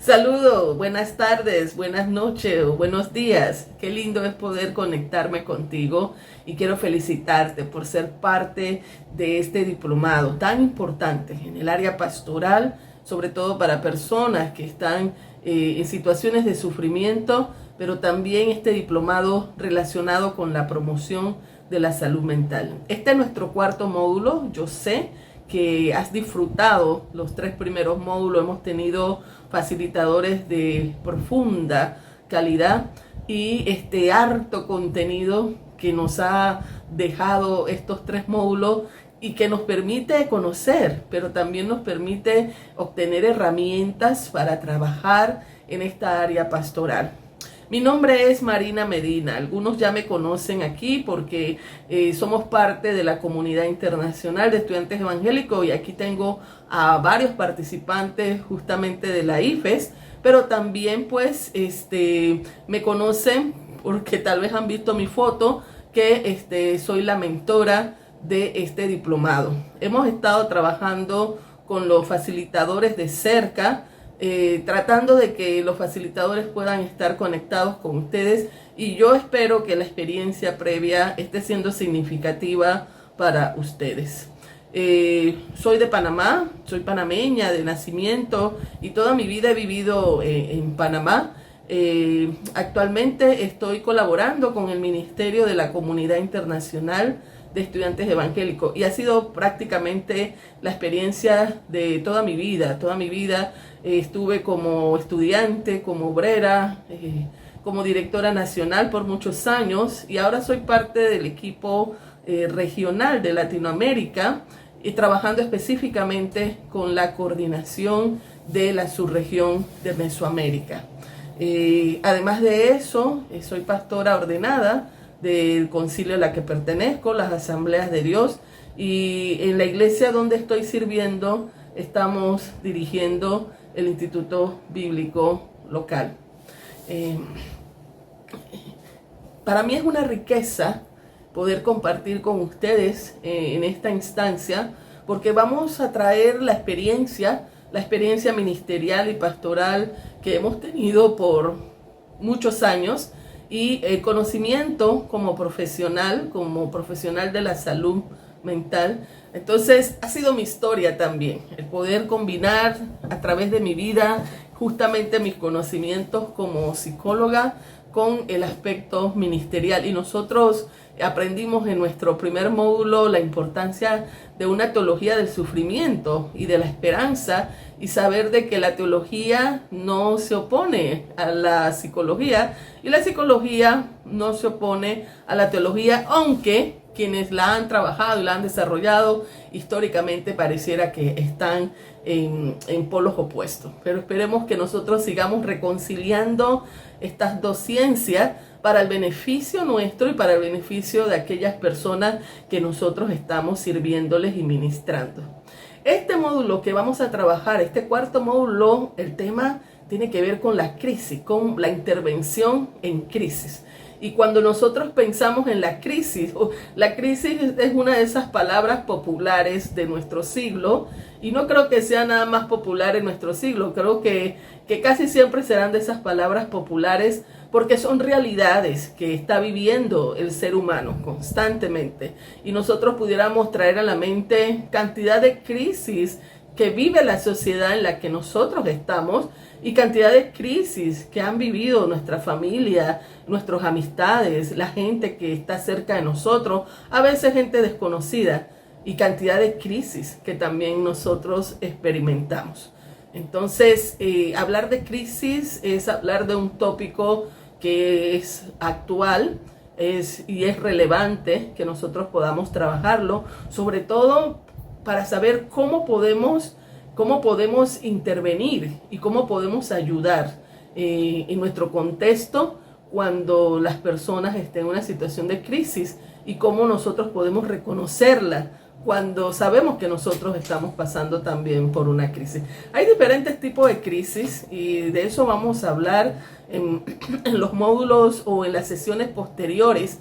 Saludo, buenas tardes, buenas noches o buenos días. Qué lindo es poder conectarme contigo y quiero felicitarte por ser parte de este diplomado tan importante en el área pastoral, sobre todo para personas que están en situaciones de sufrimiento, pero también este diplomado relacionado con la promoción de la salud mental. Este es nuestro cuarto módulo. Yo sé que has disfrutado los 3 primeros módulos. Hemos tenido facilitadores de profunda calidad y harto contenido que nos ha dejado estos 3 módulos y que nos permite conocer, pero también nos permite obtener herramientas para trabajar en esta área pastoral. Mi nombre es Marina Medina. Algunos ya me conocen aquí porque somos parte de la comunidad internacional de estudiantes evangélicos y aquí tengo a varios participantes justamente de la IFES, pero también pues me conocen porque tal vez han visto mi foto que soy la mentora de este diplomado. Hemos estado trabajando con los facilitadores de cerca, tratando de que los facilitadores puedan estar conectados con ustedes, y yo espero que la experiencia previa esté siendo significativa para ustedes. Soy de Panamá, soy panameña de nacimiento y toda mi vida he vivido en Panamá. Actualmente estoy colaborando con el Ministerio de la Comunidad Internacional de Estudiantes Evangélicos y ha sido prácticamente la experiencia de toda mi vida. Toda mi vida estuve como estudiante, como obrera, como directora nacional por muchos años, y ahora soy parte del equipo regional de Latinoamérica y trabajando específicamente con la coordinación de la subregión de Mesoamérica. Además de eso, soy pastora ordenada del concilio a la que pertenezco, las Asambleas de Dios, y en la iglesia donde estoy sirviendo estamos dirigiendo el Instituto Bíblico local. Para mí es una riqueza poder compartir con ustedes en esta instancia, porque vamos a traer la experiencia ministerial y pastoral que hemos tenido por muchos años, y el conocimiento como profesional de la salud mental. Entonces ha sido mi historia también, el poder combinar a través de mi vida justamente mis conocimientos como psicóloga con el aspecto ministerial. Y nosotros aprendimos en nuestro primer módulo la importancia de una teología del sufrimiento y de la esperanza, y saber de que la teología no se opone a la psicología y la psicología no se opone a la teología, aunque quienes la han trabajado y la han desarrollado históricamente pareciera que están en polos opuestos. Pero esperemos que nosotros sigamos reconciliando estas dos ciencias para el beneficio nuestro y para el beneficio de aquellas personas que nosotros estamos sirviéndoles y ministrando. Este módulo que vamos a trabajar, este cuarto módulo, el tema tiene que ver con la crisis, con la intervención en crisis. Y cuando nosotros pensamos en la crisis es una de esas palabras populares de nuestro siglo, y no creo que sea nada más popular en nuestro siglo. Creo que casi siempre serán de esas palabras populares porque son realidades que está viviendo el ser humano constantemente, y nosotros pudiéramos traer a la mente cantidad de crisis que vive la sociedad en la que nosotros estamos, y cantidad de crisis que han vivido nuestra familia, nuestras amistades, la gente que está cerca de nosotros, a veces gente desconocida, y cantidad de crisis que también nosotros experimentamos. Entonces, hablar de crisis es hablar de un tópico que es actual y es relevante que nosotros podamos trabajarlo, sobre todo para saber cómo podemos intervenir y cómo podemos ayudar en nuestro contexto cuando las personas estén en una situación de crisis, y cómo nosotros podemos reconocerla cuando sabemos que nosotros estamos pasando también por una crisis. Hay diferentes tipos de crisis y de eso vamos a hablar en los módulos o en las sesiones posteriores,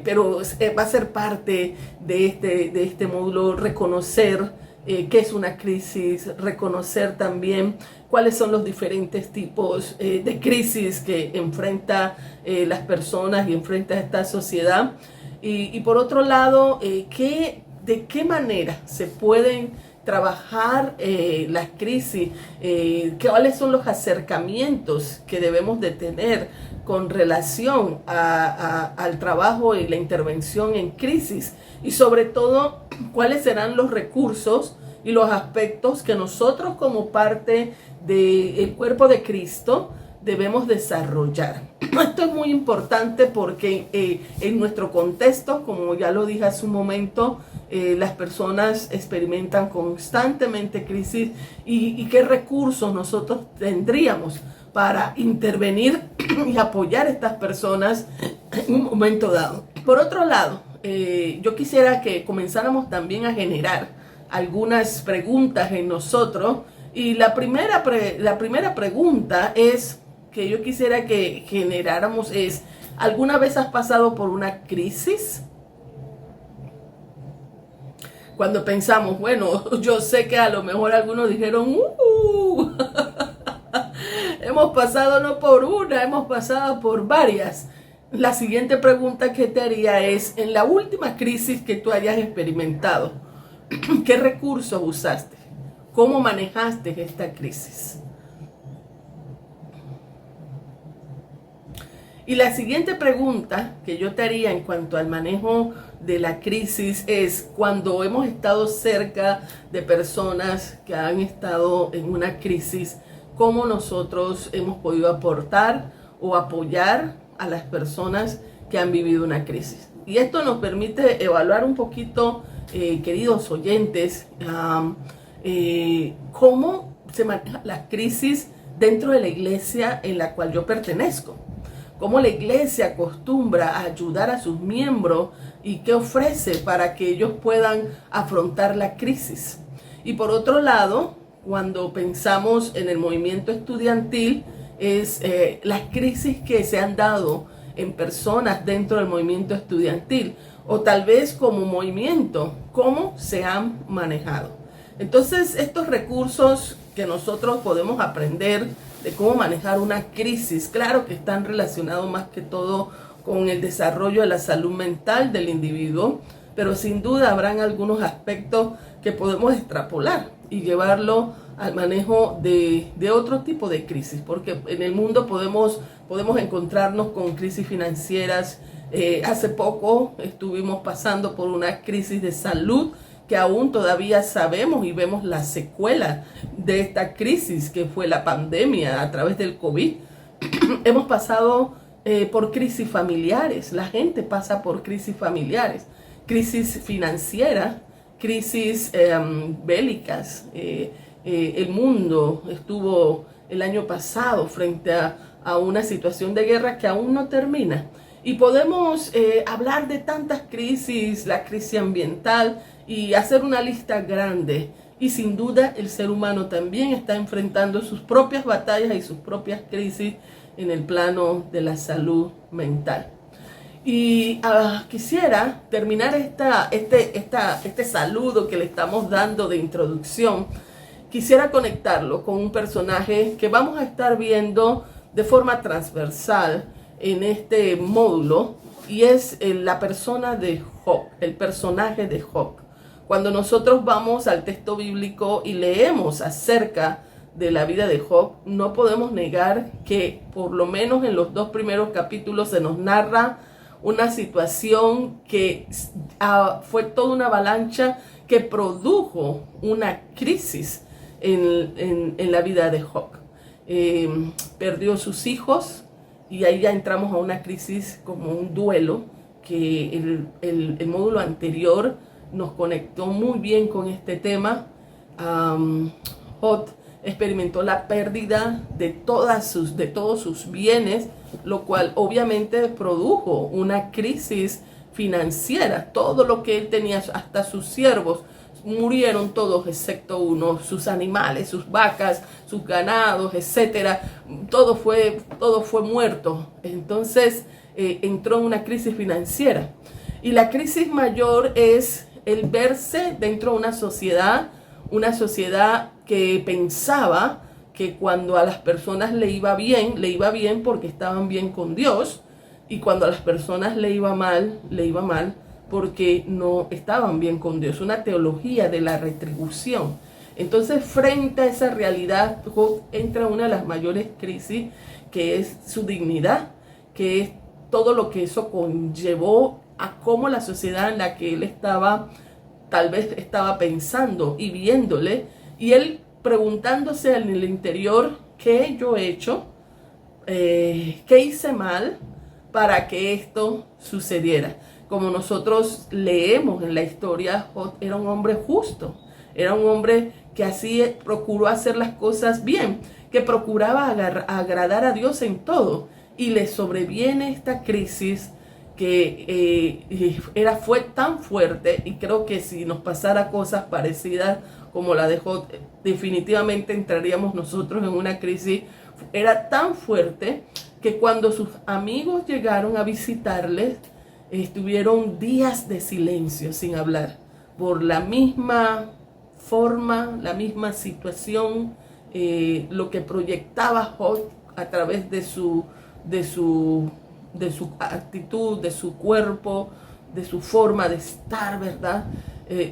pero va a ser parte de este módulo reconocer qué es una crisis, reconocer también cuáles son los diferentes tipos de crisis que enfrenta las personas y enfrenta esta sociedad. Y por otro lado, de qué manera se pueden trabajar las crisis, cuáles son los acercamientos que debemos de tener con relación al trabajo y la intervención en crisis, y sobre todo cuáles serán los recursos y los aspectos que nosotros como parte del cuerpo de Cristo debemos desarrollar. Esto es muy importante porque en nuestro contexto, como ya lo dije hace un momento, las personas experimentan constantemente crisis, y qué recursos nosotros tendríamos para intervenir y apoyar a estas personas en un momento dado. Por otro lado, yo quisiera que comenzáramos también a generar algunas preguntas en nosotros, y la primera pregunta es que yo quisiera que generáramos es: ¿alguna vez has pasado por una crisis? Cuando pensamos, bueno, yo sé que a lo mejor algunos dijeron, hemos pasado no por una, hemos pasado por varias. La siguiente pregunta que te haría es: en la última crisis que tú hayas experimentado, ¿qué recursos usaste? ¿Cómo manejaste esta crisis? Y la siguiente pregunta que yo te haría en cuanto al manejo de la crisis es: cuando hemos estado cerca de personas que han estado en una crisis, ¿cómo nosotros hemos podido aportar o apoyar a las personas que han vivido una crisis? Y esto nos permite evaluar un poquito, queridos oyentes, cómo se maneja la crisis dentro de la iglesia en la cual yo pertenezco. Cómo la iglesia acostumbra a ayudar a sus miembros y qué ofrece para que ellos puedan afrontar la crisis. Y por otro lado, cuando pensamos en el movimiento estudiantil, es las crisis que se han dado en personas dentro del movimiento estudiantil, o tal vez como movimiento, cómo se han manejado. Entonces, estos recursos que nosotros podemos aprender de cómo manejar una crisis, claro que están relacionados más que todo con el desarrollo de la salud mental del individuo, pero sin duda habrán algunos aspectos que podemos extrapolar y llevarlo al manejo de otro tipo de crisis, porque en el mundo podemos encontrarnos con crisis financieras. Hace poco estuvimos pasando por una crisis de salud que aún todavía sabemos y vemos la secuela de esta crisis que fue la pandemia a través del COVID. Hemos pasado por crisis familiares, la gente pasa por crisis familiares, crisis financieras, crisis bélicas. El mundo estuvo el año pasado frente a una situación de guerra que aún no termina. Y podemos hablar de tantas crisis, la crisis ambiental, y hacer una lista grande. Y sin duda el ser humano también está enfrentando sus propias batallas y sus propias crisis en el plano de la salud mental. Y quisiera terminar este saludo que le estamos dando de introducción. Quisiera conectarlo con un personaje que vamos a estar viendo de forma transversal en este módulo, y es la persona de Job, el personaje de Job. Cuando nosotros vamos al texto bíblico y leemos acerca de la vida de Job, no podemos negar que por lo menos en los 2 primeros capítulos se nos narra una situación que fue toda una avalancha que produjo una crisis en la vida de Job. Perdió sus hijos, y ahí ya entramos a una crisis como un duelo, que el módulo anterior nos conectó muy bien con este tema. Job experimentó la pérdida de todos sus bienes, lo cual obviamente produjo una crisis financiera. Todo lo que él tenía, hasta sus siervos, murieron todos excepto uno, sus animales, sus vacas, sus ganados, etcétera. Todo fue muerto. Entonces entró en una crisis financiera. Y la crisis mayor es el verse dentro de una sociedad una sociedad que pensaba que cuando a las personas le iba bien porque estaban bien con Dios, y cuando a las personas le iba mal porque no estaban bien con Dios. Una teología de la retribución. Entonces, frente a esa realidad, Job entra en una de las mayores crisis, que es su dignidad, que es todo lo que eso conllevó a cómo la sociedad en la que él estaba, tal vez estaba pensando y viéndole, y él preguntándose en el interior: ¿qué yo he hecho? ¿Qué hice mal para que esto sucediera? Como nosotros leemos en la historia, Job era un hombre justo, era un hombre que así procuró hacer las cosas bien, que procuraba agradar a Dios en todo, y le sobreviene esta crisis que fue tan fuerte, y creo que si nos pasara cosas parecidas como la de Job, definitivamente entraríamos nosotros en una crisis. Era tan fuerte que cuando sus amigos llegaron a visitarles, estuvieron días de silencio sin hablar, por la misma forma, la misma situación, lo que proyectaba Job a través de su actitud, de su cuerpo, de su forma de estar, ¿verdad?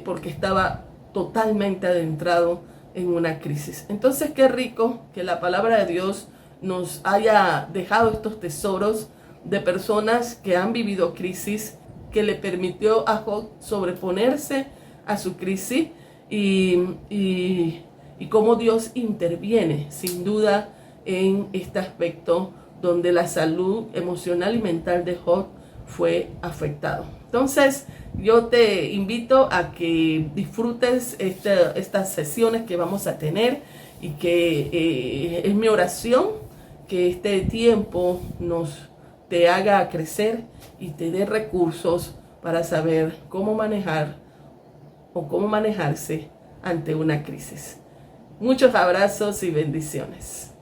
Porque estaba totalmente adentrado en una crisis. Entonces, qué rico que la palabra de Dios nos haya dejado estos tesoros de personas que han vivido crisis, que le permitió a Job sobreponerse a su crisis, y cómo Dios interviene sin duda en este aspecto donde la salud emocional y mental de Job fue afectado. Entonces, yo te invito a que disfrutes estas sesiones que vamos a tener, y que es mi oración que este tiempo te haga crecer y te dé recursos para saber cómo manejar o cómo manejarse ante una crisis. Muchos abrazos y bendiciones.